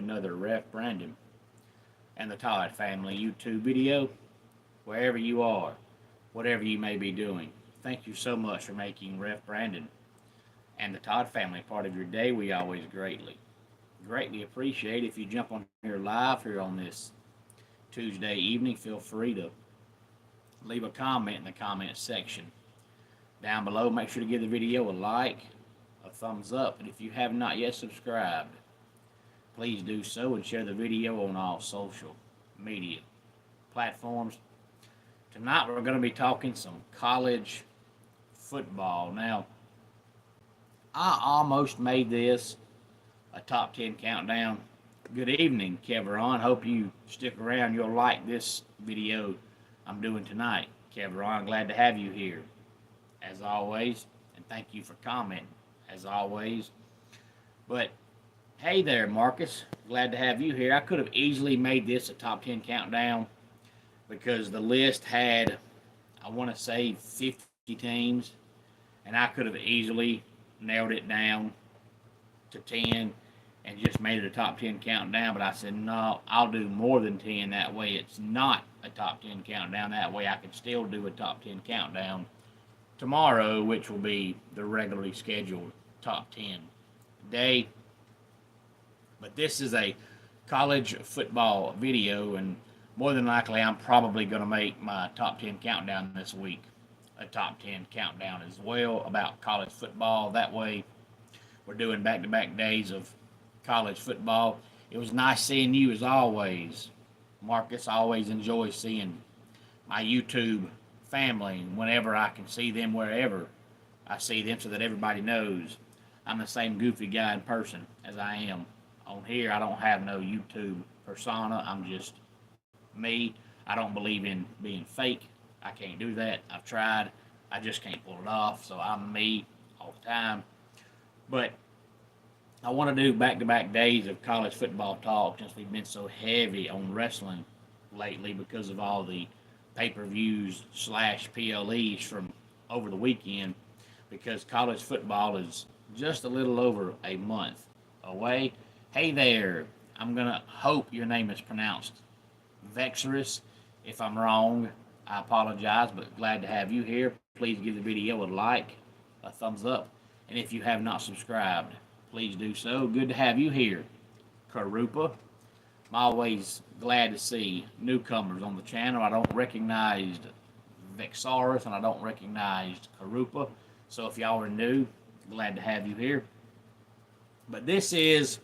another Ref Brandon and the Todd Family YouTube video. Wherever you are, whatever you may be doing, thank you so much for making Ref Brandon and the Todd Family part of your day. We always greatly appreciate if you jump on here live here on this Tuesday evening. Feel free to leave a comment in the comment section down below. Make sure to give the video a like, a thumbs up, and if you have not yet subscribed, please do so and share the video on all social media platforms. Tonight we're going to be talking some college football. Now, I almost made this a top 10 countdown. Good evening, Kevron. Hope you stick around. You'll like this video I'm doing tonight. Kevron, glad to have you here, as always, and thank you for commenting, as always. But, hey there, Marcus. Glad to have you here. I could have easily made this a top 10 countdown because the list had, I want to say, 50 teams, and I could have easily narrowed it down to 10 and just made it a top 10 countdown, but I said, no, I'll do more than 10. That way it's not a top 10 countdown. That way I can still do a top 10 countdown tomorrow, which will be the regularly scheduled top 10 day. But this is a college football video, and more than likely I'm probably going to make my top 10 countdown this week a top 10 countdown as well about college football. That way we're doing back-to-back days of college football. It was nice seeing you as always, Marcus. I always enjoy seeing my YouTube family whenever I can see them, wherever I see them, so that everybody knows I'm the same goofy guy in person as I am on here. I don't have no YouTube persona. I'm just me. I don't believe in being fake. I can't do that. I've tried. I just can't pull it off. So I'm me all the time. But I want to do back-to-back days of college football talk since we've been so heavy on wrestling lately because of all the pay-per-views / PLEs from over the weekend, because college football is just a little over a month away. Hey there, I'm going to hope your name is pronounced Vexorus. If I'm wrong, I apologize, but glad to have you here. Please give the video a like, a thumbs up, and if you have not subscribed, please do so. Good to have you here, Karupa. I'm always glad to see newcomers on the channel. I don't recognize Vexorus and I don't recognize Karupa. So if y'all are new, glad to have you here. But this is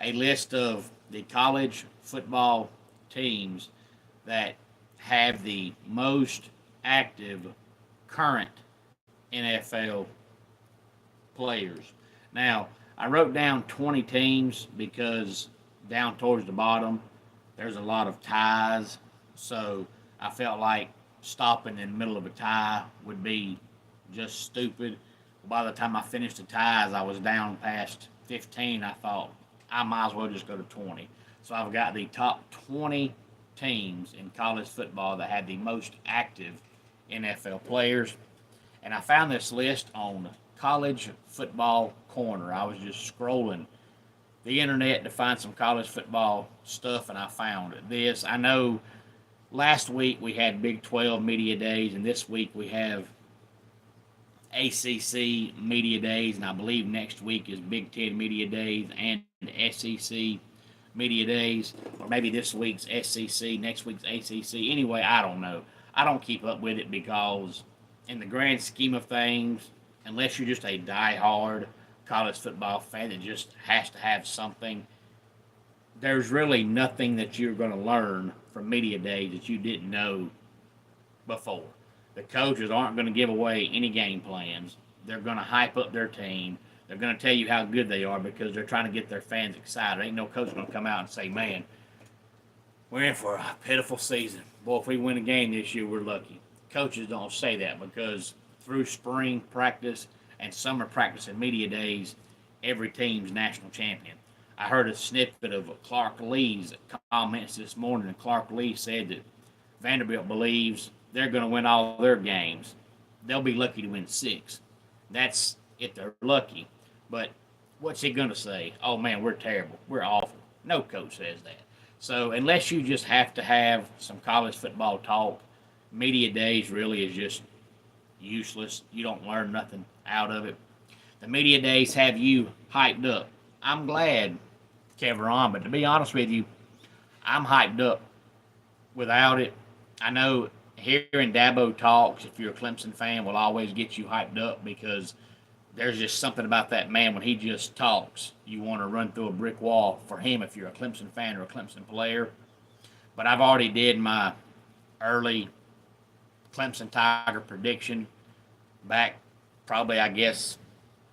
a list of the college football teams that have the most active current NFL players. Now, I wrote down 20 teams because down towards the bottom, there's a lot of ties. So I felt like stopping in the middle of a tie would be just stupid. By the time I finished the ties, I was down past 15. I thought I might as well just go to 20. So I've got the top 20 teams in college football that had the most active NFL players. And I found this list on College Football Corner. I was just scrolling the internet to find some college football stuff, and I found this. I know last week we had Big 12 Media Days, and this week we have ACC Media Days, and I believe next week is Big 10 Media Days and SEC Media Days, or maybe this week's SEC, next week's ACC. Anyway, I don't know. I don't keep up with it because in the grand scheme of things, unless you're just a die-hard college football fan that just has to have something, there's really nothing that you're going to learn from Media Days that you didn't know before. The coaches aren't going to give away any game plans. They're going to hype up their team. They're going to tell you how good they are because they're trying to get their fans excited. Ain't no coach going to come out and say, man, we're in for a pitiful season. Boy, if we win a game this year, we're lucky. Coaches don't say that because through spring practice and summer practice and media days, every team's national champion. I heard a snippet of Clark Lee's comments this morning, and Clark Lee said that Vanderbilt believes they're going to win all their games. They'll be lucky to win 6. That's if they're lucky. But what's he going to say? Oh, man, we're terrible. We're awful. No coach says that. So unless you just have to have some college football talk, media days really is just useless. You don't learn nothing out of it. The media days have you hyped up. I'm glad, Kevron, but to be honest with you, I'm hyped up. Without it, I know hearing Dabo talks, if you're a Clemson fan, will always get you hyped up because there's just something about that man when he just talks. You want to run through a brick wall for him if you're a Clemson fan or a Clemson player. But I've already did my early Clemson Tiger prediction back probably, I guess,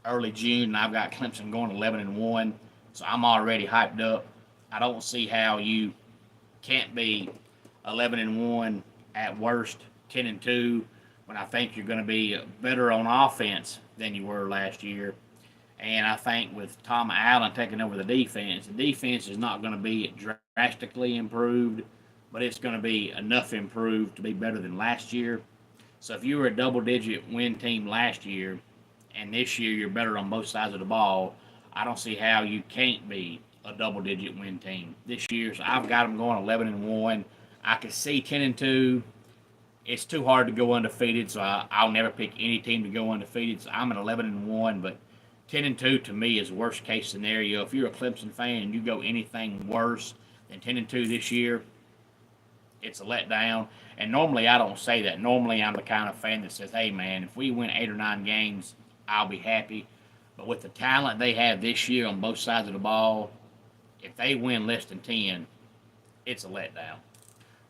early June, and I've got Clemson going 11-1. So I'm already hyped up. I don't see how you can't be 11-1 at worst, 10-2 when I think you're going to be better on offense than you were last year. And I think with Tom Allen taking over the defense is not going to be drastically improved, but it's going to be enough improved to be better than last year. So if you were a double-digit win team last year, and this year you're better on both sides of the ball, I don't see how you can't be a double-digit win team this year. So I've got them going 11-1. I can see 10-2. It's too hard to go undefeated, so I'll never pick any team to go undefeated. So I'm at 11-1, but 10-2 to me is worst case scenario. If you're a Clemson fan and you go anything worse than 10-2 this year, it's a letdown. And normally I don't say that. Normally I'm the kind of fan that says, hey man, if we win 8 or 9 games, I'll be happy. But with the talent they have this year on both sides of the ball, if they win less than 10, it's a letdown.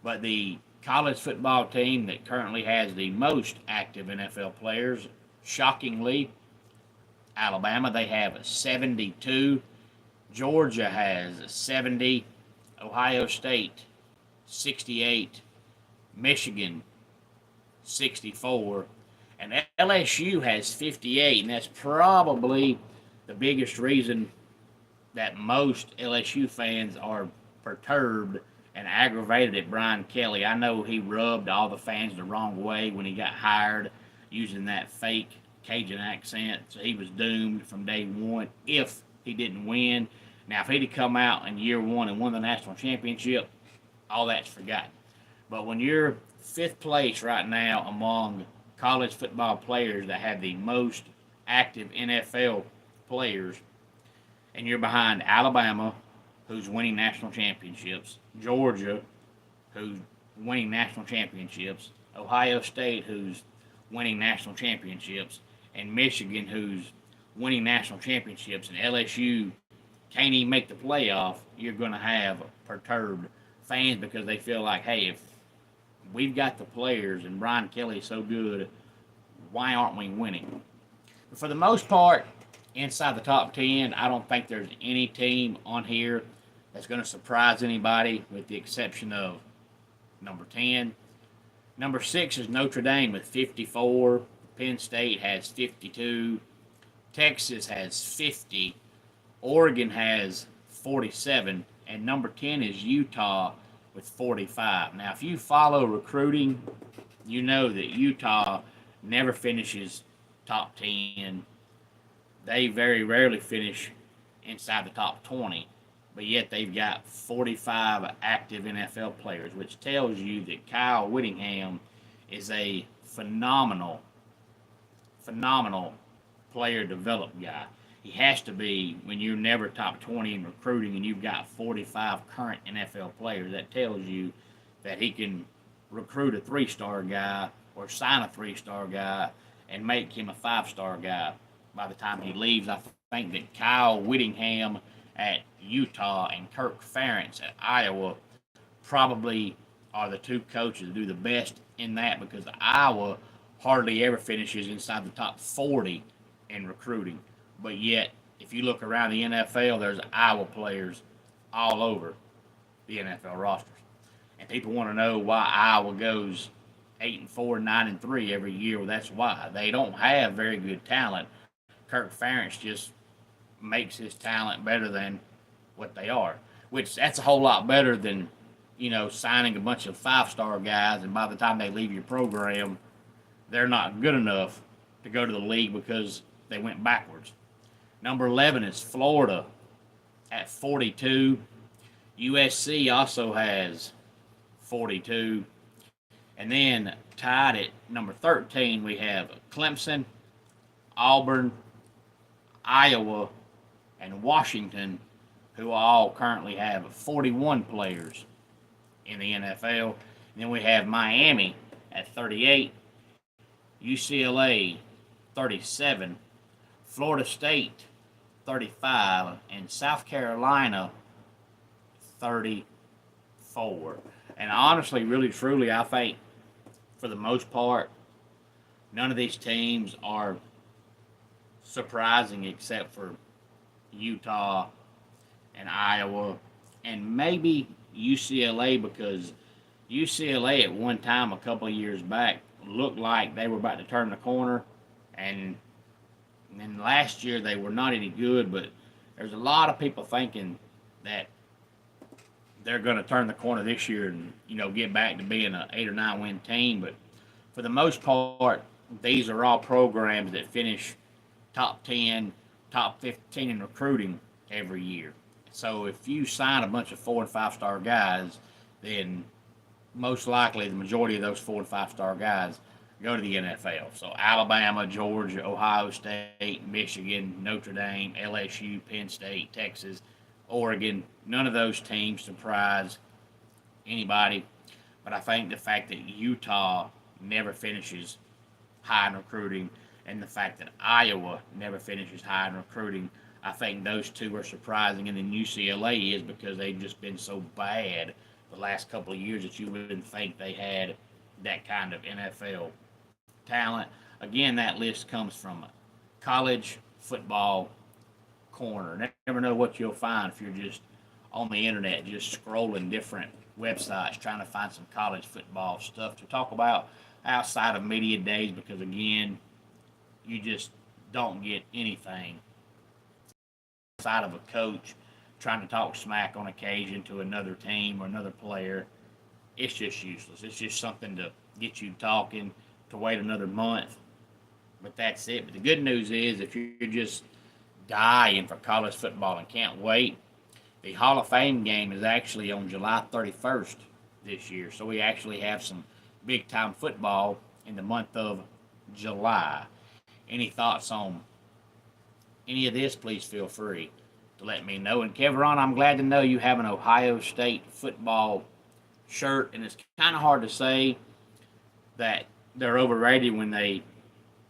But the college football team that currently has the most active NFL players, shockingly, Alabama, they have 72. Georgia has 70. Ohio State, 68. Michigan, 64. And LSU has 58. And that's probably the biggest reason that most LSU fans are perturbed and aggravated at Brian Kelly. I know he rubbed all the fans the wrong way when he got hired using that fake Cajun accent. So he was doomed from day one if he didn't win. Now, if he'd have come out in year one and won the national championship, all that's forgotten. But when you're fifth place right now among college football players that have the most active NFL players, and you're behind Alabama, who's winning national championships, Georgia, who's winning national championships, Ohio State, who's winning national championships, and Michigan, who's winning national championships, and LSU can't even make the playoff, you're going to have perturbed fans because they feel like, hey, if we've got the players and Brian Kelly is so good, why aren't we winning? But for the most part, inside the top 10, I don't think there's any team on here that's going to surprise anybody with the exception of number 10. Number 6 is Notre Dame with 54. Penn State has 52. Texas has 50. Oregon has 47. And number 10 is Utah with 45. Now, if you follow recruiting, you know that Utah never finishes top 10. They very rarely finish inside the top 20. But yet they've got 45 active NFL players, which tells you that Kyle Whittingham is a phenomenal player developed guy. He has to be when you're never top 20 in recruiting and you've got 45 current NFL players. That tells you that he can recruit a 3-star guy or sign a 3-star guy and make him a 5-star guy by the time he leaves. I think that Kyle Whittingham at Utah and Kirk Ferentz at Iowa probably are the two coaches that do the best in that because Iowa hardly ever finishes inside the top 40 in recruiting. But yet, if you look around the NFL, there's Iowa players all over the NFL rosters. And people want to know why Iowa goes 8-4, 9-3 every year. Well, that's why. They don't have very good talent. Kirk Ferentz just makes his talent better than what they are, which that's a whole lot better than, signing a bunch of 5-star guys, and by the time they leave your program, they're not good enough to go to the league because they went backwards. Number 11 is Florida at 42. USC also has 42. And then tied at number 13, we have Clemson, Auburn, Iowa, and Washington, who all currently have 41 players in the NFL. And then we have Miami at 38, UCLA 37, Florida State 35, and South Carolina 34. And honestly, really, truly, I think for the most part, none of these teams are surprising except for Utah and Iowa and maybe UCLA, because UCLA at one time a couple of years back looked like they were about to turn the corner, and then last year they were not any good, but there's a lot of people thinking that they're going to turn the corner this year and get back to being an 8 or 9 win team. But for the most part, these are all programs that finish top 10, top 15 in recruiting every year. So if you sign a bunch of 4 and 5 star guys, then most likely the majority of those 4 and 5 star guys go to the NFL. So Alabama, Georgia, Ohio State, Michigan, Notre Dame, LSU, Penn State, Texas, Oregon, none of those teams surprise anybody. But I think the fact that Utah never finishes high in recruiting and the fact that Iowa never finishes high in recruiting, I think those two are surprising. And then UCLA is because they've just been so bad the last couple of years that you wouldn't think they had that kind of NFL talent. Again, that list comes from College Football Corner. Never know what you'll find if you're just on the internet, just scrolling different websites, trying to find some college football stuff to talk about outside of media days, because again, you just don't get anything outside of a coach trying to talk smack on occasion to another team or another player. It's just useless. It's just something to get you talking, to wait another month. But that's it. But the good news is, if you're just dying for college football and can't wait, the Hall of Fame game is actually on July 31st this year. So we actually have some big time football in the month of July. Any thoughts on any of this, please feel free to let me know. And Kevron, I'm glad to know you have an Ohio State football shirt, and it's kind of hard to say that they're overrated when they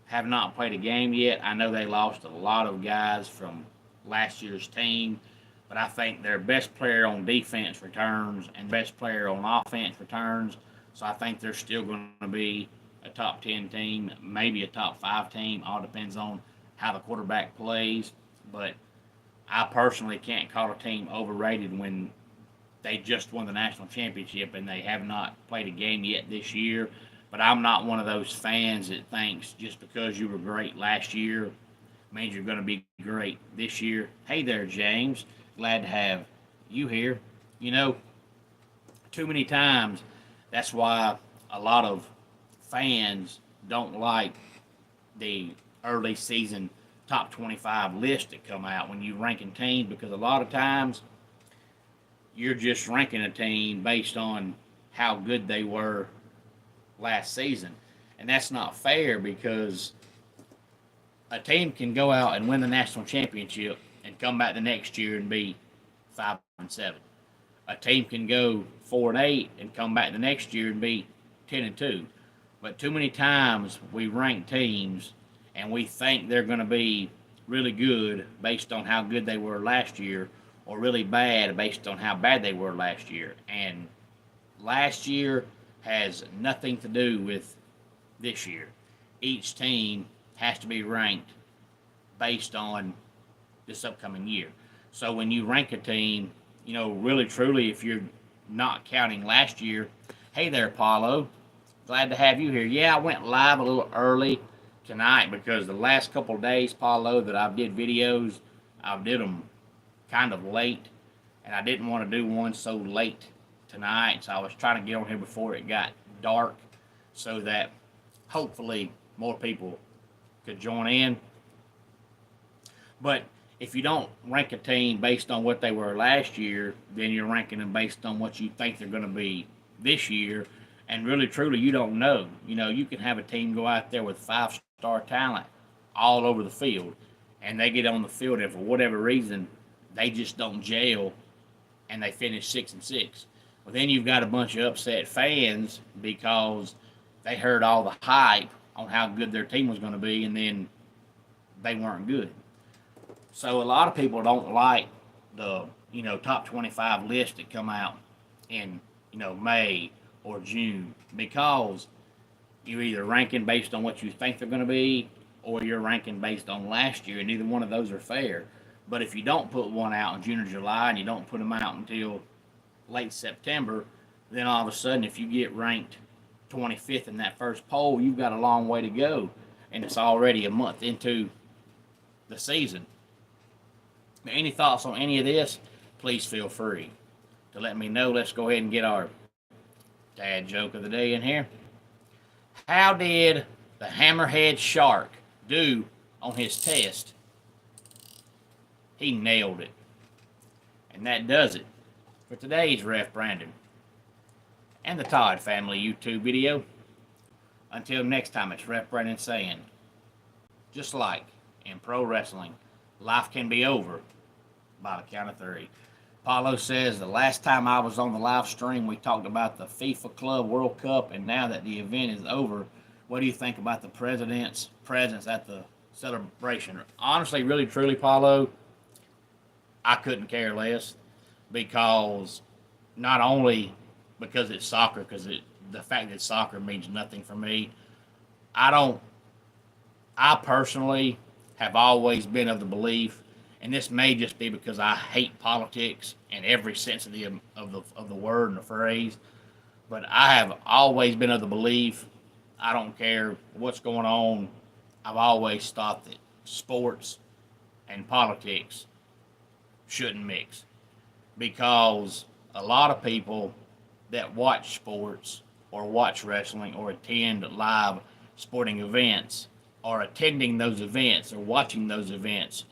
have not played a game yet. I know they lost a lot of guys from last year's team, but I think their best player on defense returns and best player on offense returns. So I think they're still going to be a top 10 team, maybe a top 5 team. All depends on how the quarterback plays. But I personally can't call a team overrated when they just won the national championship and they have not played a game yet this year. But I'm not one of those fans that thinks just because you were great last year means you're going to be great this year. Hey there, James. Glad to have you here. Too many times, that's why a lot of fans don't like the early season top 25 lists that come out when you ranking teams, because a lot of times you're just ranking a team based on how good they were last season. And that's not fair, because a team can go out and win the national championship and come back the next year and be 5-7. A team can go 4-8 and come back the next year and be 10-2. But too many times we rank teams and we think they're going to be really good based on how good they were last year, or really bad based on how bad they were last year. And last year has nothing to do with this year. Each team has to be ranked based on this upcoming year. So when you rank a team, really truly, if you're not counting last year, hey there, Paulo. Glad to have you here. Yeah, I went live a little early tonight because the last couple of days, Paulo, that I've did videos, I've did them kind of late, and I didn't want to do one so late tonight, so I was trying to get on here before it got dark so that hopefully more people could join in. But if you don't rank a team based on what they were last year, then you're ranking them based on what you think they're going to be this year. And really, truly, you don't know. You know, you can have a team go out there with 5-star talent all over the field, and they get on the field, and for whatever reason, they just don't gel, and they finish 6-6. Well, then you've got a bunch of upset fans because they heard all the hype on how good their team was going to be, and then they weren't good. So a lot of people don't like the top 25 list that come out in May or June, because you're either ranking based on what you think they're going to be, or you're ranking based on last year, and neither one of those are fair. But if you don't put one out in June or July, and you don't put them out until late September, then all of a sudden, if you get ranked 25th in that first poll, you've got a long way to go, and it's already a month into the season. Any thoughts on any of this? Please feel free to let me know. Let's go ahead and get our dad joke of the day in here. How did the hammerhead shark do on his test? He nailed it. And that does it for today's Ref Brandon and the Todd Family YouTube video. Until next time, it's Ref Brandon saying, just like in pro wrestling, life can be over by the count of 3. Paulo says, the last time I was on the live stream, we talked about the FIFA Club World Cup, and now that the event is over, what do you think about the president's presence at the celebration? Honestly, really, truly, Paulo, I couldn't care less, because not only because it's soccer, because the fact that soccer means nothing for me. I personally have always been of the belief, and this may just be because I hate politics in every sense of the word and the phrase, but I have always been of the belief, I don't care what's going on, I've always thought that sports and politics shouldn't mix, because a lot of people that watch sports or watch wrestling or attend live sporting events are attending those events or watching those events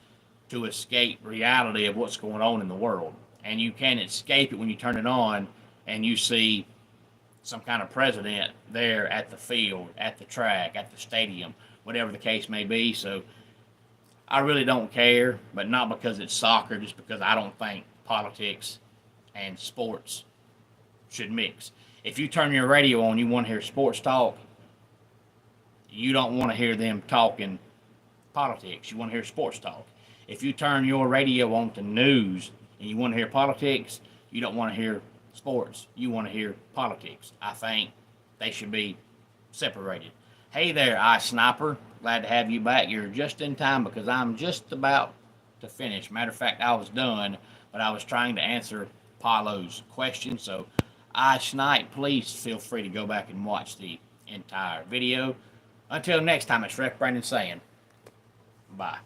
to escape reality of what's going on in the world. And you can't escape it when you turn it on and you see some kind of president there at the field, at the track, at the stadium, whatever the case may be. So I really don't care, but not because it's soccer, just because I don't think politics and sports should mix. If you turn your radio on, you want to hear sports talk, you don't want to hear them talking politics. You want to hear sports talk. If you turn your radio on to news and you want to hear politics, you don't want to hear sports. You want to hear politics. I think they should be separated. Hey there, iSniper. Glad to have you back. You're just in time because I'm just about to finish. Matter of fact, I was done, but I was trying to answer Paulo's question. So, iSnipe, please feel free to go back and watch the entire video. Until next time, it's Ref Brandon saying, bye.